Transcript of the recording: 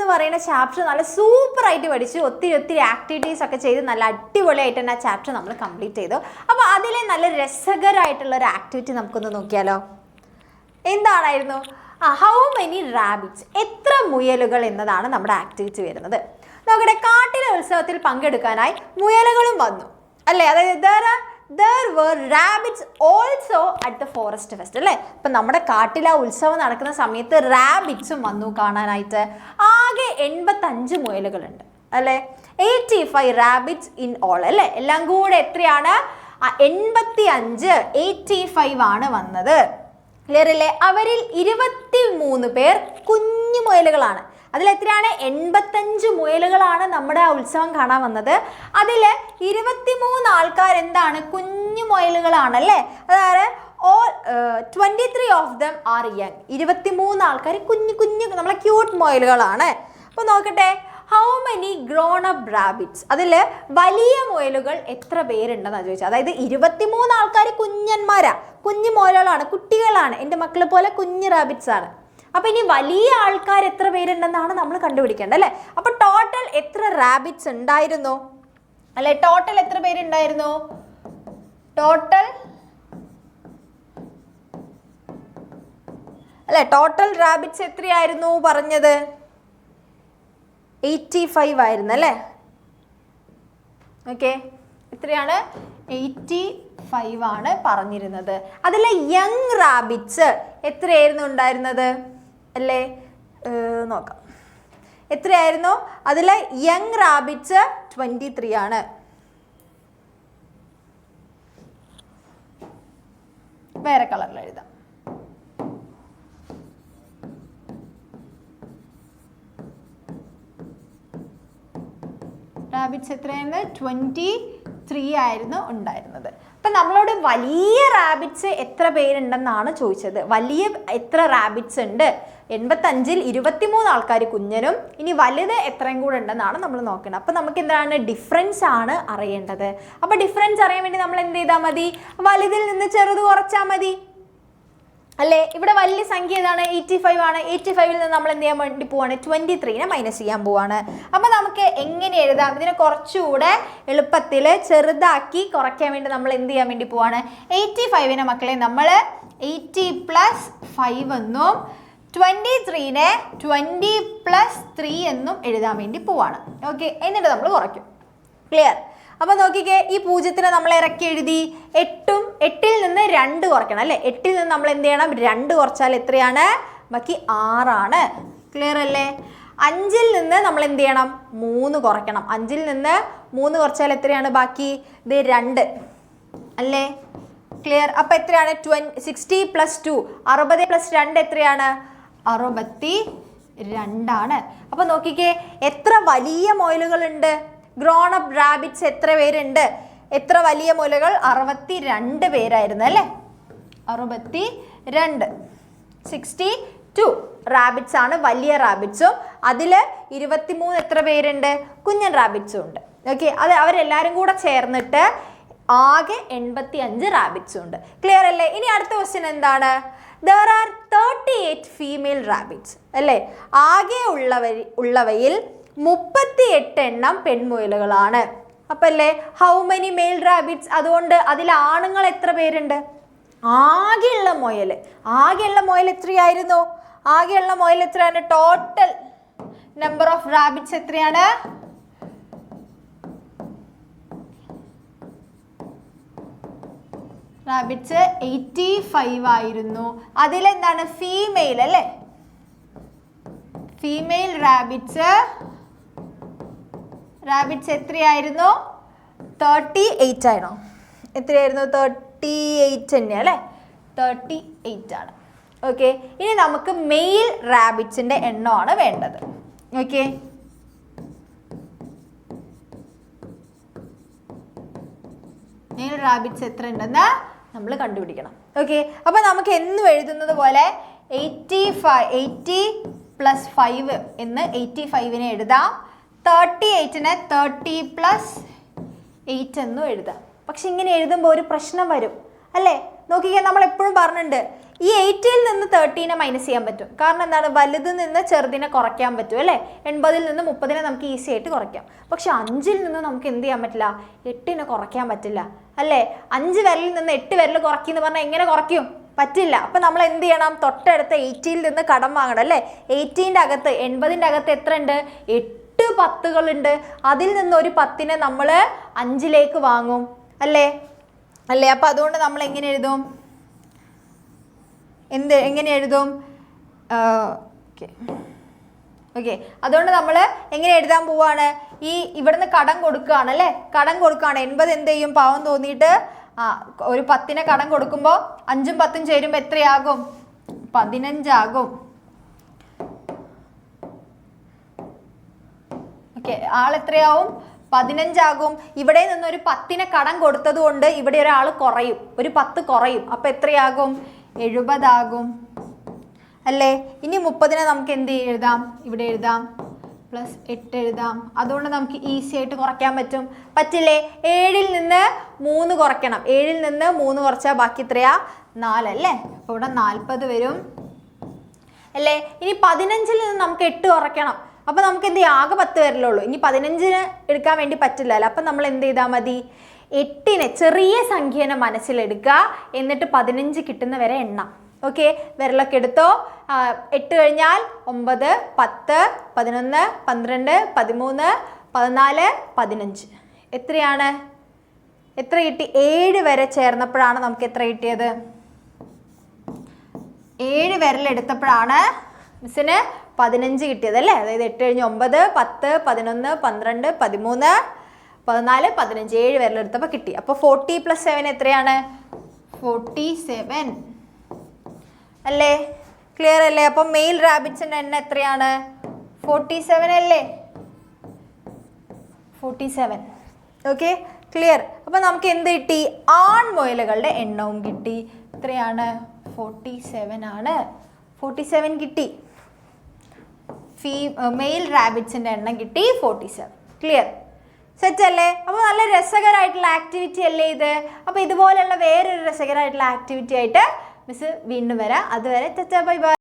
എന്ന് പറയുന്ന ചാപ്റ്റർ നല്ല സൂപ്പർ ആയിട്ട് പഠിച്ചു. ഒത്തിരി ആക്ടിവിറ്റീസ് ഒക്കെ ചെയ്ത് നല്ല അടിപൊളിയായിട്ട് തന്നെ ആ ചാപ്റ്റർ നമ്മൾ കംപ്ലീറ്റ് ചെയ്തു. അപ്പോൾ അതിലെ നല്ല രസകരമായിട്ടുള്ള ഒരു ആക്ടിവിറ്റി നമുക്കൊന്ന് നോക്കിയാലോ. എന്താണായിരുന്നു? ഹൗ മെനി റാബിറ്റ്സ്, എത്ര മുയലുകൾ എന്നതാണ് നമ്മുടെ ആക്ടിവിറ്റി വരുന്നത്. നോക്കട്ടെ, കാട്ടിലെ ഉത്സവത്തിൽ പങ്കെടുക്കാനായി മുയലുകളും വന്നു അല്ലേ. അതായത് there were rabbits also at the forest fest അല്ലേ. അപ്പം നമ്മുടെ കാട്ടിലെ ഉത്സവം നടക്കുന്ന സമയത്ത് റാബിറ്റ്സും വന്നു കാണാനായിട്ട്. ആകെ 85 മുയലുകളുണ്ട് അല്ലേ. 85 റാബിറ്റ്സ് ഇൻ ഓൾ അല്ലേ. എല്ലാം കൂടെ എത്രയാണ്? 85, 85 ആണ് വന്നത്. ക്ലിയർ അല്ലേ. അവരിൽ 23 പേർ കുഞ്ഞു മുയലുകളാണ്. അതിൽ എത്രയാണ്? 85 മുയലുകളാണ് നമ്മുടെ ആ ഉത്സവം കാണാൻ വന്നത്. അതിൽ 23 ആൾക്കാർ എന്താണ്? കുഞ്ഞു മുയലുകളാണ് അല്ലേ. അതായത് 23 ഓഫ് ദം ആർ യങ്. 23 ആൾക്കാർ കുഞ്ഞു നമ്മളെ ക്യൂട്ട് മുയലുകളാണ്. അപ്പോൾ നോക്കട്ടെ, how many grown up rabbits, അതിൽ വലിയ മുയലുകൾ എത്ര പേരുണ്ടെന്നാണ് ചോദിച്ചത്. അതായത് 23 ആൾക്കാർ കുഞ്ഞന്മാരാ, കുഞ്ഞു മുയലുകളാണ്, കുട്ടികളാണ്, എൻ്റെ മക്കളെ പോലെ കുഞ്ഞു റാബിറ്റ്സ് ആണ്. അപ്പം ഇനി വലിയ ആൾക്കാർ എത്ര പേരുണ്ടെന്നാണ് നമ്മൾ കണ്ടുപിടിക്കേണ്ടത് അല്ലേ. അപ്പോൾ ടോട്ടൽ എത്ര റാബിറ്റ്സ് ഉണ്ടായിരുന്നു അല്ലേ? ടോട്ടൽ എത്ര പേരുണ്ടായിരുന്നു? ടോട്ടൽ റാബിറ്റ്സ് എത്രയായിരുന്നു പറഞ്ഞത്? 85 ആയിരുന്നു അല്ലേ. ഓക്കെ, എത്രയാണ്? 85 ആണ് പറഞ്ഞിരുന്നത്. അതിലെ യങ് റാബിറ്റ്സ് എത്രയായിരുന്നു ഉണ്ടായിരുന്നത് അല്ലേ? നോക്കാം, എത്രയായിരുന്നു? അതിലെ യങ് റാബിറ്റ്സ് 23 ആണ്. വേറെ കളറിൽ എഴുതാം. റാബിറ്റ്സ് എത്രയായിരുന്നു? 23 ആയിരുന്നു ഉണ്ടായിരുന്നത്. അപ്പം നമ്മളോട് വലിയ റാബിറ്റ്സ് എത്ര പേരുണ്ടെന്നാണ് ചോദിച്ചത്. വലിയ എത്ര റാബിറ്റ്സ് ഉണ്ട്? 85-ൽ 23 ആൾക്കാർ കുഞ്ഞനും, ഇനി വലുത് എത്രയും കൂടെ ഉണ്ടെന്നാണ് നമ്മൾ നോക്കുന്നത്. അപ്പം നമുക്ക് എന്താണ്? ഡിഫറൻസ് ആണ് അറിയേണ്ടത്. അപ്പോൾ ഡിഫറൻസ് അറിയാൻ വേണ്ടി നമ്മൾ എന്ത് ചെയ്താൽ മതി? വലുതിൽ നിന്ന് ചെറുത് കുറച്ചാൽ മതി അല്ലേ. ഇവിടെ വലിയ സംഖ്യ ഏതാണ്? 85 ആണ്. 85-ൽ നിന്ന് നമ്മൾ എന്ത് ചെയ്യാൻ വേണ്ടി പോവാണ്? 23-നെ മൈനസ് ചെയ്യാൻ പോവാണ്. അപ്പോൾ നമുക്ക് എങ്ങനെ എഴുതാം? ഇതിനെ കുറച്ചുകൂടെ എളുപ്പത്തിൽ ചെറുതാക്കി കുറയ്ക്കാൻ വേണ്ടി നമ്മൾ എന്ത് ചെയ്യാൻ വേണ്ടി പോവാണ്? 85-നെ മക്കളെ നമ്മൾ 80 + 5 എന്നും 23-നെ 20 + 3 എന്നും എഴുതാൻ വേണ്ടി പോവാണ്. ഓക്കെ, എന്നിട്ട് നമ്മൾ കുറയ്ക്കും. ക്ലിയർ? അപ്പോൾ നോക്കിക്കേ, ഈ 0-നെ നമ്മൾ ഇറക്കി എഴുതി. 8-ൽ നിന്ന് 2 കുറയ്ക്കണം അല്ലേ. 8-ൽ നിന്ന് നമ്മൾ എന്ത് ചെയ്യണം? 2 കുറച്ചാൽ എത്രയാണ്? ബാക്കി 6 ആണ്. ക്ലിയർ അല്ലേ. 5-ൽ നിന്ന് നമ്മൾ എന്ത് ചെയ്യണം? 3 കുറയ്ക്കണം. 5-ൽ നിന്ന് 3 കുറച്ചാൽ എത്രയാണ് ബാക്കി? ഇത് 2 അല്ലേ. ക്ലിയർ? അപ്പോൾ എത്രയാണ്? 60 + 2, 60 + 2 എത്രയാണ്? 62 ആണ്. അപ്പോൾ നോക്കിക്കേ, എത്ര വലിയ മുയലുകളുണ്ട്? ഗ്രോൺ അപ്പ് റാബിറ്റ്സ് എത്ര പേരുണ്ട്? എത്ര വലിയ മുയലുകൾ? 62 പേരായിരുന്നു അല്ലേ. 62, 62 റാബിറ്റ്സ് ആണ് വലിയ റാബിറ്റ്സും. അതിൽ 23 എത്ര പേരുണ്ട്? കുഞ്ഞൻ റാബിറ്റ്സും ഉണ്ട്. ഓക്കെ, അത് അവരെല്ലാവരും കൂടെ ചേർന്നിട്ട് ആകെ 85 റാബിറ്റ്സും ഉണ്ട്. ക്ലിയർ അല്ലേ. ഇനി അടുത്ത ക്വസ്റ്റ്യൻ എന്താണ്? there are 38 ഫീമെയിൽ റാബിറ്റ്സ് അല്ലേ. ആകെ ഉള്ളവയിൽ 38 എണ്ണം പെൺമുയലുകളാണ്. അപ്പം അല്ലേ ഹൗ മെനി മെയിൽ റാബിറ്റ്സ്? അതുകൊണ്ട് അതിൽ ആണുങ്ങൾ എത്ര പേരുണ്ട്? ആകെയുള്ള മുയൽ എത്രയായിരുന്നു? ആകെയുള്ള മുയൽ എത്രയാണ്? ടോട്ടൽ നമ്പർ ഓഫ് റാബിറ്റ്സ് എത്രയാണ്? റാബിറ്റ്സ് 85 ആയിരുന്നു. അതിലെന്താണ്? ഫീമെയിൽ അല്ലേ. ഫീമെയിൽ റാബിറ്റ്സ് എത്രയായിരുന്നു? 38 ആണോ? എത്രയായിരുന്നു? 38 തന്നെ അല്ലേ. 38 ആണ്. ഓക്കെ, ഇനി നമുക്ക് മെയിൽ റാബിറ്റ്സിൻ്റെ എണ്ണമാണ് വേണ്ടത്. ഓക്കെ, മെയിൽ റാബിറ്റ്സ് എത്ര ഉണ്ടെന്ന് നമ്മൾ കണ്ടുപിടിക്കണം. ഓക്കെ, അപ്പോൾ നമുക്ക് എന്നും എഴുതുന്നത് പോലെ 80 + 5 എന്ന് 85-നെ എഴുതാം. 38-നെ 30 + 8 എന്നും എഴുതാം. പക്ഷെ ഇങ്ങനെ എഴുതുമ്പോൾ ഒരു പ്രശ്നം വരും അല്ലേ. നോക്കിക്കാൻ നമ്മൾ എപ്പോഴും പറഞ്ഞിട്ടുണ്ട്, ഈ 80ൽ നിന്ന് 13 മൈനസ് ചെയ്യാൻ പറ്റും. കാരണം എന്താണ്, വലുതിൽ നിന്ന് ചെറുതിനെ കുറയ്ക്കാൻ പറ്റും അല്ലേ. 80ൽ നിന്ന് 30നെ നമുക്ക് ഈസി ആയിട്ട് കുറയ്ക്കാം. പക്ഷെ 5ൽ നിന്ന് നമുക്ക് എന്ത് ചെയ്യാൻ പറ്റില്ല, 8നെ കുറയ്ക്കാൻ പറ്റില്ല അല്ലേ. 5 വിരലിൽ നിന്ന് 8 വിരൽ കുറയ്ക്കുന്നു പറഞ്ഞാൽ എങ്ങനെ കുറയ്ക്കും, പറ്റില്ല. അപ്പം നമ്മൾ എന്ത് ചെയ്യണം, തൊട്ടടുത്ത 80ൽ നിന്ന് കടം വാങ്ങണം അല്ലേ. 80ൻ്റെ അകത്ത് 80ൻ്റെ അകത്ത് എത്ര ഉണ്ട്, 8 10കളുണ്ട്. അതിൽ നിന്ന് ഒരു 10നെ നമ്മൾ 5ലേക്ക് വാങ്ങും അല്ലേ. അപ്പം അതുകൊണ്ട് നമ്മൾ എങ്ങനെ എഴുതും, എങ്ങനെ എഴുതും, ഓക്കെ. അതുകൊണ്ട് നമ്മൾ എങ്ങനെ എഴുതാൻ പോവാണ്, ഈ ഇവിടുന്ന് കടം കൊടുക്കുകയാണ് അല്ലേ. കടം കൊടുക്കുകയാണ്. 80 എന്ത് ചെയ്യും, പാവം തോന്നിയിട്ട് ഒരു 10നെ കടം കൊടുക്കുമ്പോൾ 5ഉം 10ഉം ചേരുമ്പോൾ എത്രയാകും, 15 ആകും. ഓക്കെ, ആളെത്രയാവും, 15 ആകും. ഇവിടെ നിന്ന് ഒരു 10നെ കടം കൊടുത്തത് കൊണ്ട് ഇവിടെ ഒരാൾ കുറയും, ഒരു 10 കുറയും. അപ്പം എത്രയാകും, 70 ആകും അല്ലേ. ഇനി 30നെ നമുക്ക് എന്ത് എഴുതാം, ഇവിടെ എഴുതാം, +8 എഴുതാം. അതുകൊണ്ട് നമുക്ക് ഈസി ആയിട്ട് കുറയ്ക്കാൻ പറ്റും, പറ്റില്ലേ. 7ൽ നിന്ന് 3 കുറയ്ക്കണം. 7ൽ നിന്ന് 3 കുറച്ചാൽ ബാക്കി എത്രയാ, 4 അല്ലേ. അപ്പോൾ ഇവിടെ 40 വരും അല്ലേ. ഇനി 15ൽ നിന്ന് നമുക്ക് 8 കുറയ്ക്കണം. അപ്പോൾ നമുക്ക് എന്ത് ചെയ്യാം, ആകെ 10 വരലുള്ളൂ. ഇനി 15ന് എടുക്കാൻ വേണ്ടി പറ്റില്ലല്ലോ. അപ്പം നമ്മൾ എന്ത് ചെയ്താൽ മതി, 8നെ ചെറിയ സംഖ്യേനെ മനസ്സിലെടുക്കുക, എന്നിട്ട് 15 കിട്ടുന്ന വരെ എണ്ണാം. ഓക്കെ, വിരലൊക്കെ എടുത്തോ. 8 കഴിഞ്ഞാൽ 9, 10, 11, 12, 13, 14, 15. എത്രയാണ്, എത്ര കിട്ടി, 7 വരെ ചേർന്നപ്പോഴാണ് നമുക്ക് എത്ര കിട്ടിയത്, 7 വിരലെടുത്തപ്പോഴാണ് മിസ്സിന് 15 കിട്ടിയത് അല്ലേ. അതായത് 8 കഴിഞ്ഞ് 9, 10, 11, 12, 13, 14, 15, 7 വിരലെടുത്തപ്പോൾ കിട്ടി. അപ്പോൾ 40 + 7 എത്രയാണ്, 47 അല്ലേ. ക്ലിയർ അല്ലേ. അപ്പം മെയിൽ റാബിറ്റ്സിൻ്റെ എണ്ണം എത്രയാണ്, 47 അല്ലേ, 47. Okay, clear. അപ്പം നമുക്ക് എന്ത് കിട്ടി, ആൺമുയലുകളുടെ എണ്ണവും കിട്ടി. എത്രയാണ്, 47 ആണ്. 47 കിട്ടി. മെയിൽ റാബിറ്റ്സിൻ്റെ എണ്ണം കിട്ടി 47. ക്ലിയർ, സെറ്റ് അല്ലേ. അപ്പോൾ നല്ല രസകരമായിട്ടുള്ള ആക്ടിവിറ്റി അല്ലേ ഇത്. അപ്പോൾ ഇതുപോലെയുള്ള വേറൊരു രസകരമായിട്ടുള്ള ആക്ടിവിറ്റി ആയിട്ട് മിസ് വീണ്ടും വരാം. അതുവരെ ബൈ ബൈ.